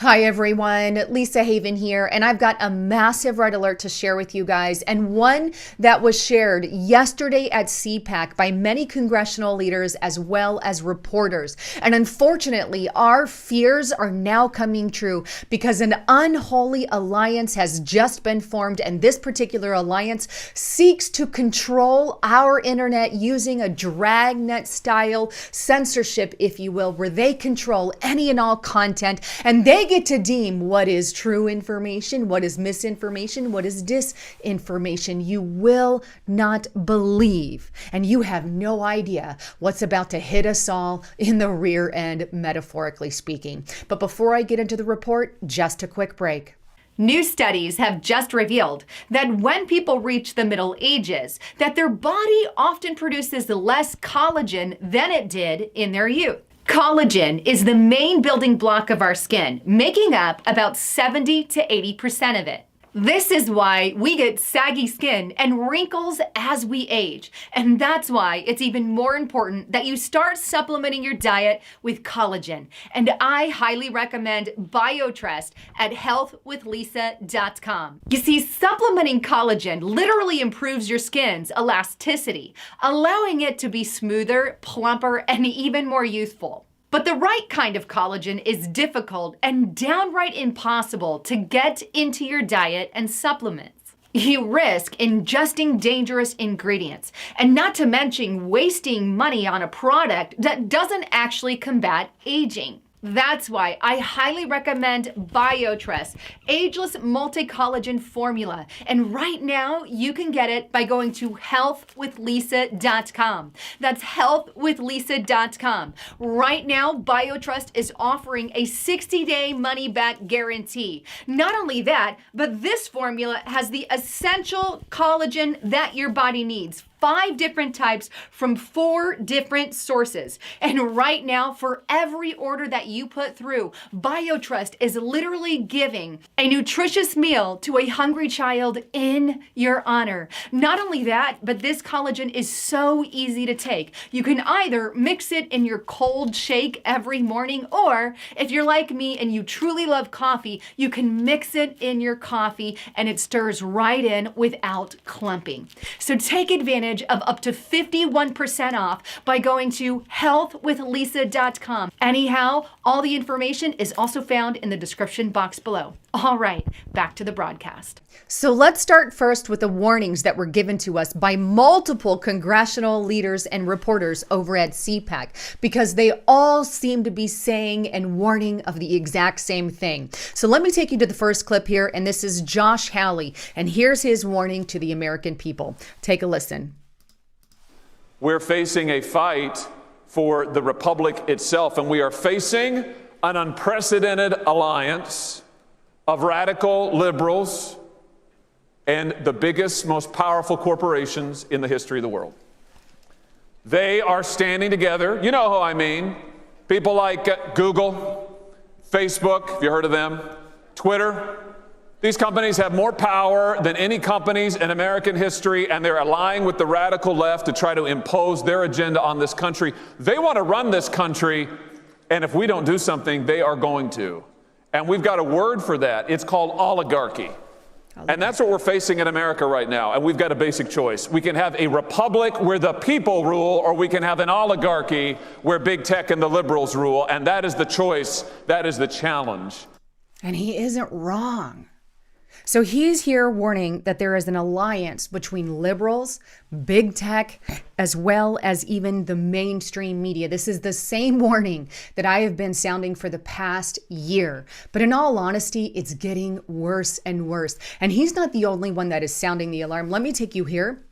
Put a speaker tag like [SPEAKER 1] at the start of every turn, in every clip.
[SPEAKER 1] Hi everyone, Lisa Haven here, and I've got a massive red alert to share with you guys, and one that was shared yesterday at CPAC by many congressional leaders as well as reporters. And unfortunately, our fears are now coming true because an unholy alliance has just been formed, and this particular alliance seeks to control our internet using a dragnet style censorship, if you will, where they control any and all content, and they get to deem what is true information, what is misinformation, what is disinformation. You will not believe, and you have no idea what's about to hit us all in the rear end, metaphorically speaking. But before I get into the report, just a quick break.
[SPEAKER 2] New studies have just revealed that when people reach the Middle Ages, that their body often produces less collagen than it did in their youth. Collagen is the main building block of our skin, making up about 70 to 80% of it. This is why we get saggy skin and wrinkles as we age. And that's why it's even more important that you start supplementing your diet with collagen. And I highly recommend BioTrust at healthwithlisa.com. You see, supplementing collagen literally improves your skin's elasticity, allowing it to be smoother, plumper, and even more youthful. But the right kind of collagen is difficult and downright impossible to get into your diet and supplements. You risk ingesting dangerous ingredients, and not to mention wasting money on a product that doesn't actually combat aging. That's why I highly recommend BioTrust Ageless Multi-Collagen Formula. And right now, you can get it by going to healthwithlisa.com. That's healthwithlisa.com. Right now, BioTrust is offering a 60-day money-back guarantee. Not only that, but this formula has the essential collagen that your body needs. 5 different types from 4 different sources. And right now, for every order that you put through, BioTrust is literally giving a nutritious meal to a hungry child in your honor. Not only that, but this collagen is so easy to take. You can either mix it in your cold shake every morning, or if you're like me and you truly love coffee, you can mix it in your coffee and it stirs right in without clumping. So take advantage of up to 51% off by going to healthwithlisa.com. Anyhow, all the information is also found in the description box below. All right, back to the broadcast.
[SPEAKER 1] So let's start first with the warnings that were given to us by multiple congressional leaders and reporters over at CPAC, because they all seem to be saying and warning of the exact same thing. So let me take you to the first clip here, and this is Josh Hawley, and here's his warning to the American people. Take a listen.
[SPEAKER 3] We're facing a fight for the republic itself, and we are facing an unprecedented alliance of radical liberals and the biggest, most powerful corporations in the history of the world. They are standing together. You know who I mean. People like Google, Facebook, have you heard of them? Twitter. These companies have more power than any companies in American history, and they're allying with the radical left to try to impose their agenda on this country. They want to run this country, and if we don't do something, they are going to. And we've got a word for that. It's called oligarchy. And that's what we're facing in America right now. And we've got a basic choice. We can have a republic where the people rule, or we can have an oligarchy where big tech and the liberals rule. And that is the choice. That is the challenge.
[SPEAKER 1] And he isn't wrong. So he's here warning that there is an alliance between liberals, big tech, as well as even the mainstream media. This is the same warning that I have been sounding for the past year. But in all honesty, it's getting worse and worse. And he's not the only one that is sounding the alarm. Let me take you here.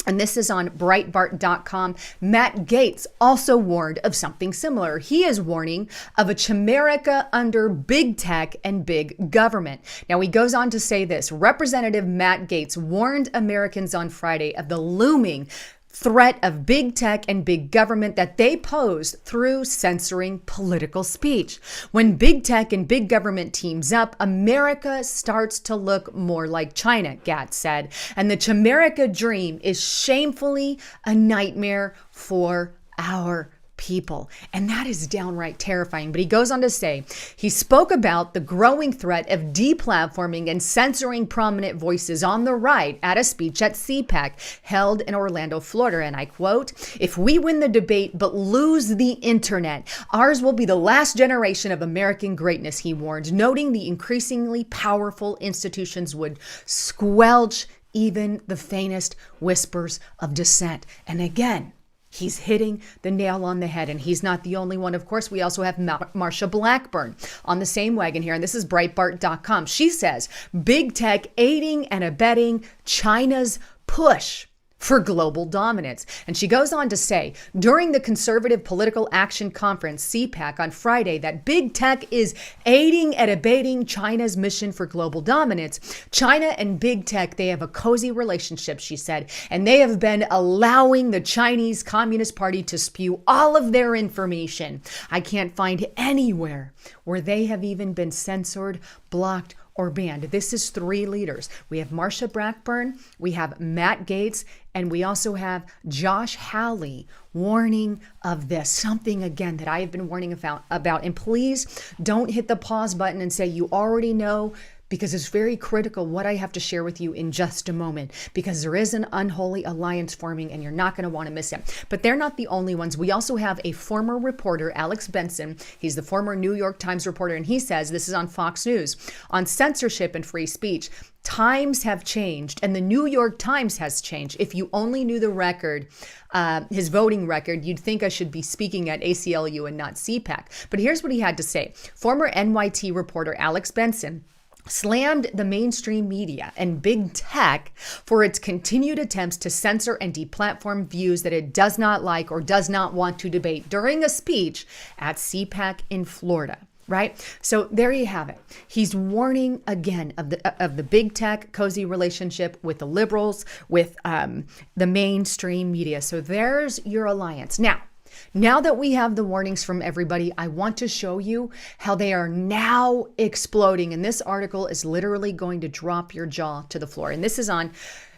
[SPEAKER 1] And this is on Breitbart.com. Matt Gaetz also warned of something similar. He is warning of a chimerica under big tech and big government. Now, he goes on to say this. Representative Matt Gaetz warned Americans on Friday of the looming threat of big tech and big government that they pose through censoring political speech. When big tech and big government teams up, America starts to look more like China, Gaetz said. And the chimerica dream is shamefully a nightmare for our people. And that is downright terrifying. But he goes on to say, he spoke about the growing threat of deplatforming and censoring prominent voices on the right at a speech at CPAC held in Orlando, Florida. And I quote, "If we win the debate but lose the internet, ours will be the last generation of American greatness," he warned, noting the increasingly powerful institutions would squelch even the faintest whispers of dissent. And again, he's hitting the nail on the head, and he's not the only one. Of course, we also have Marsha Blackburn on the same wagon here, and this is Breitbart.com. She says, big tech aiding and abetting China's push for global dominance. And she goes on to say, during the Conservative Political Action Conference, CPAC, on Friday, that big tech is aiding and abetting China's mission for global dominance. China and big tech, they have a cozy relationship, she said, and they have been allowing the Chinese Communist Party to spew all of their information. I can't find anywhere where they have even been censored, blocked, or banned. This is three leaders. We have Marsha Blackburn, we have Matt Gaetz, and we also have Josh Hawley warning of this. Something, again, that I have been warning about. And please don't hit the pause button and say you already know, because it's very critical what I have to share with you in just a moment, because there is an unholy alliance forming and you're not going to want to miss it. But they're not the only ones. We also have a former reporter, Alex Benson. He's the former New York Times reporter, and he says, this is on Fox News, on censorship and free speech, times have changed, and the New York Times has changed. If you only knew the record, his voting record, you'd think I should be speaking at ACLU and not CPAC. But here's what he had to say. Former NYT reporter Alex Benson slammed the mainstream media and big tech for its continued attempts to censor and deplatform views that it does not like or does not want to debate during a speech at CPAC in Florida. Right? So there you have it. He's warning again of the big tech cozy relationship with the liberals, with the mainstream media. So there's your alliance. Now that we have the warnings from everybody, I want to show you how they are now exploding. And this article is literally going to drop your jaw to the floor. And this is on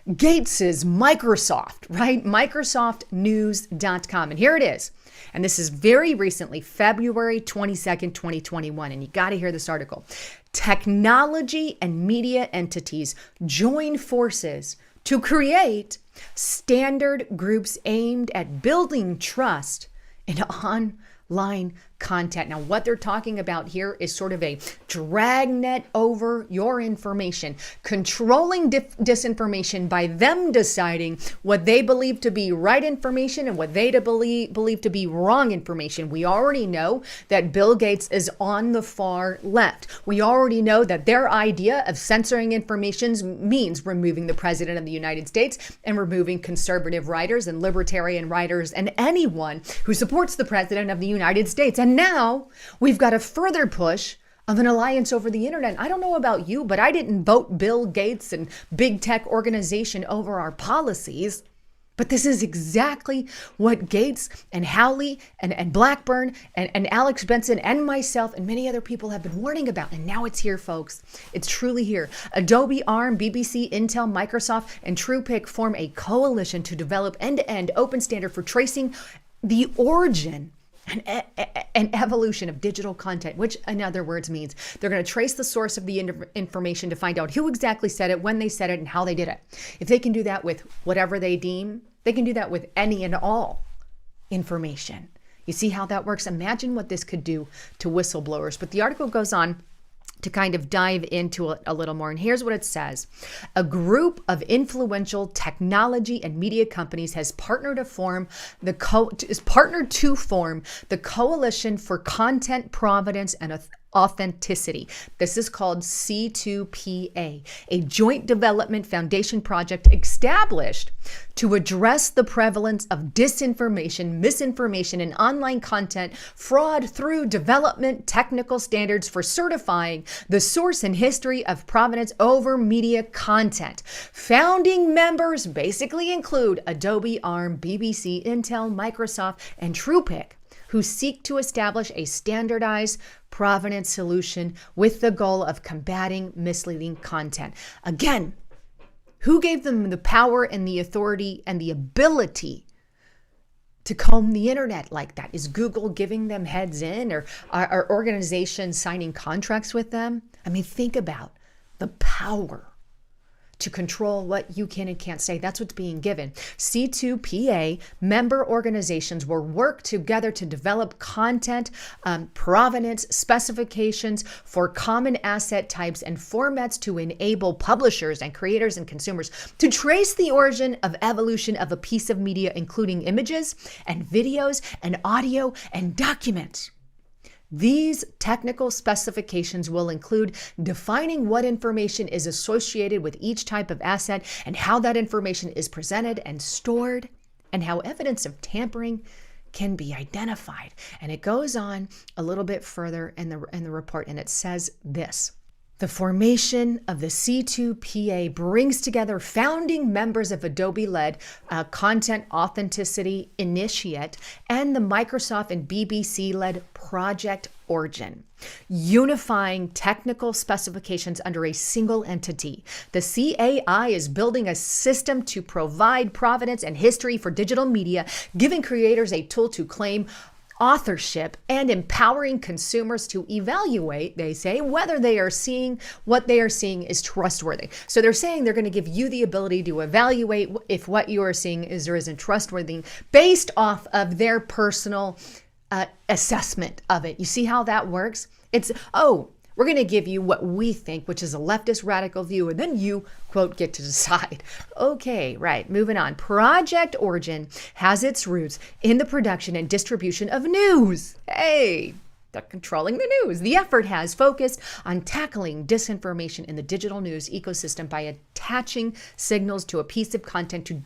[SPEAKER 1] Gaetz's Microsoft, right? MicrosoftNews.com. And here it is. And this is very recently, February 22nd, 2021. And you got to hear this article. Technology and media entities join forces to create standard groups aimed at building trust in online content. Now, what they're talking about here is sort of a dragnet over your information, controlling disinformation by them deciding what they believe to be right information and what they believe to be wrong information. We already know that Bill Gates is on the far left. We already know that their idea of censoring information means removing the president of the United States and removing conservative writers and libertarian writers and anyone who supports the president of the United States. And now we've got a further push of an alliance over the internet. I don't know about you, but I didn't vote Bill Gates and big tech organization over our policies. But this is exactly what Gaetz and Hawley and Blackburn and Alex Benson and myself and many other people have been warning about. And now it's here, folks. It's truly here. Adobe, ARM, BBC, Intel, Microsoft, and TruePic form a coalition to develop end-to-end open standard for tracing the origin and evolution of digital content, which in other words means they're going to trace the source of the information to find out who exactly said it, when they said it, and how they did it. If they can do that with whatever they deem, they can do that with any and all information. You see how that works? Imagine what this could do to whistleblowers. But the article goes on to kind of dive into it a little more. And here's what it says. A group of influential technology and media companies has partnered to form the Coalition for Content Provenance and Authenticity. This is called C2PA, a joint development foundation project established to address the prevalence of disinformation, misinformation, and online content fraud through development technical standards for certifying the source and history of provenance over media content. Founding members basically include Adobe, ARM, BBC, Intel, Microsoft, and TruePic, who seek to establish a standardized provenance solution with the goal of combating misleading content. Again, who gave them the power and the authority and the ability to comb the internet like that? Is Google giving them heads in, or are organizations signing contracts with them? I mean, think about the power to control what you can and can't say. That's what's being given. C2PA member organizations will work together to develop content, provenance specifications for common asset types and formats to enable publishers and creators and consumers to trace the origin of evolution of a piece of media, including images and videos and audio and documents. These technical specifications will include defining what information is associated with each type of asset and how that information is presented and stored, and how evidence of tampering can be identified. And it goes on a little bit further in the report, and it says this. The formation of the C2PA brings together founding members of Adobe-led Content Authenticity Initiate and the Microsoft and BBC-led Project Origin, unifying technical specifications under a single entity. The CAI is building a system to provide provenance and history for digital media, giving creators a tool to claim authorship and empowering consumers to evaluate, they say, whether they are seeing what they are seeing is trustworthy. So they're saying they're going to give you the ability to evaluate if what you are seeing is or isn't trustworthy based off of their personal assessment of it. You see how that works? It's, we're going to give you what we think, which is a leftist radical view, and then you, quote, get to decide. Okay, right, moving on. Project Origin has its roots in the production and distribution of news. Hey, they're controlling the news. The effort has focused on tackling disinformation in the digital news ecosystem by attaching signals to a piece of content to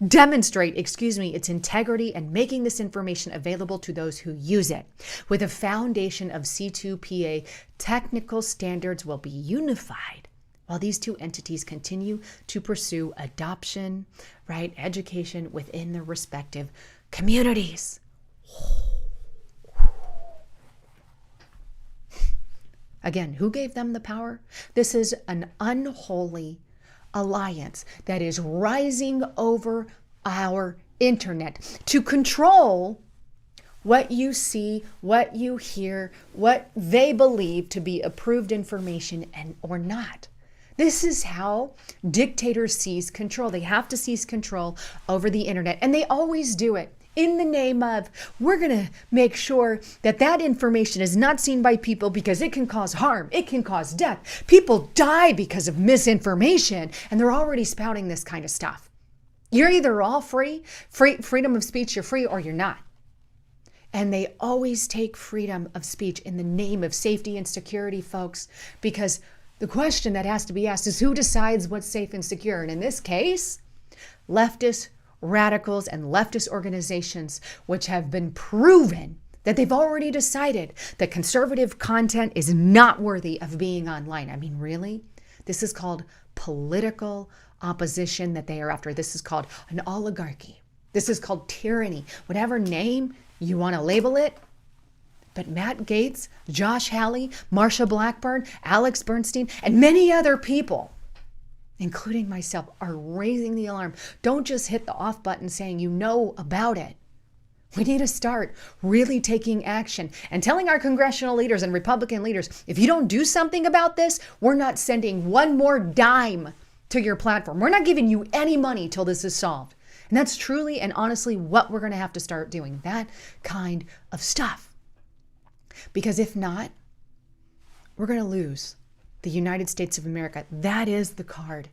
[SPEAKER 1] demonstrate, its integrity and making this information available to those who use it. With a foundation of C2PA, technical standards will be unified while these two entities continue to pursue adoption, right, education within their respective communities. Again, who gave them the power? This is an unholy alliance that is rising over our internet to control what you see, what you hear, what they believe to be approved information and or not. This is how dictators seize control. They have to seize control over the internet, and they always do it in the name of, we're going to make sure that that information is not seen by people because it can cause harm. It can cause death. People die because of misinformation, and they're already spouting this kind of stuff. You're either all freedom of speech, you're free, or you're not. And they always take freedom of speech in the name of safety and security, folks, because the question that has to be asked is who decides what's safe and secure? And in this case, leftists, radicals, and leftist organizations, which have been proven that they've already decided that conservative content is not worthy of being online. I mean, really? This is called political opposition that they are after. This is called an oligarchy. This is called tyranny. Whatever name you want to label it. But Matt Gaetz, Josh Hawley, Marsha Blackburn, Alex Bernstein, and many other people, including myself, are raising the alarm. Don't just hit the off button saying you know about it. We need to start really taking action and telling our congressional leaders and Republican leaders, if you don't do something about this, we're not sending one more dime to your platform. We're not giving you any money till this is solved. And that's truly and honestly what we're going to have to start doing, that kind of stuff. Because if not, we're going to lose the United States of America. That is the card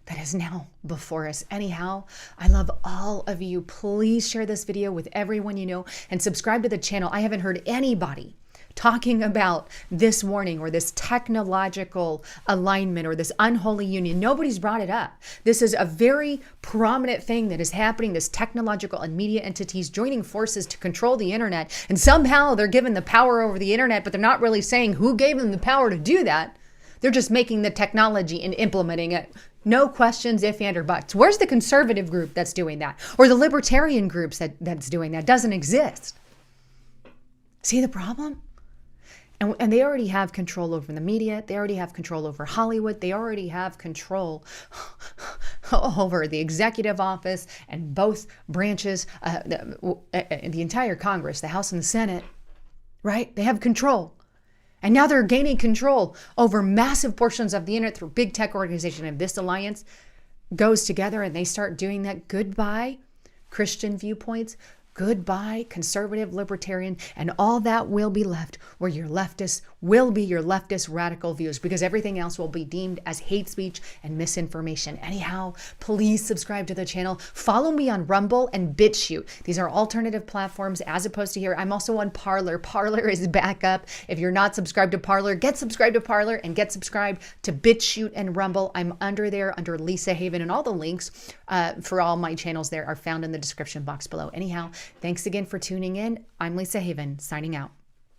[SPEAKER 1] that is now before us. Anyhow, I love all of you. Please share this video with everyone you know and subscribe to the channel. I haven't heard anybody talking about this warning or this technological alignment or this unholy union. Nobody's brought it up. This is a very prominent thing that is happening. This technological and media entities joining forces to control the internet. And somehow they're given the power over the internet, but they're not really saying who gave them the power to do that. They're just making the technology and implementing it. No questions, if, and, or buts. Where's the conservative group that's doing that? Or the libertarian groups that's doing that? Doesn't exist. See the problem? And they already have control over the media. They already have control over Hollywood. They already have control over the executive office and both branches, the entire Congress, the House and the Senate, right? They have control. And now they're gaining control over massive portions of the internet through big tech organization. And this alliance goes together and they start doing that. Goodbye, Christian viewpoints. Goodbye, conservative, libertarian, and all that will be left where your leftists will be your leftist radical views, because everything else will be deemed as hate speech and misinformation. Anyhow, please subscribe to the channel. Follow me on Rumble and BitChute. These are alternative platforms as opposed to here. I'm also on Parler. Parler is back up. If you're not subscribed to Parler, get subscribed to Parler and get subscribed to BitChute and Rumble. I'm under there under Lisa Haven, and all the links for all my channels there are found in the description box below. Anyhow, thanks again for tuning in. I'm Lisa Haven, signing out.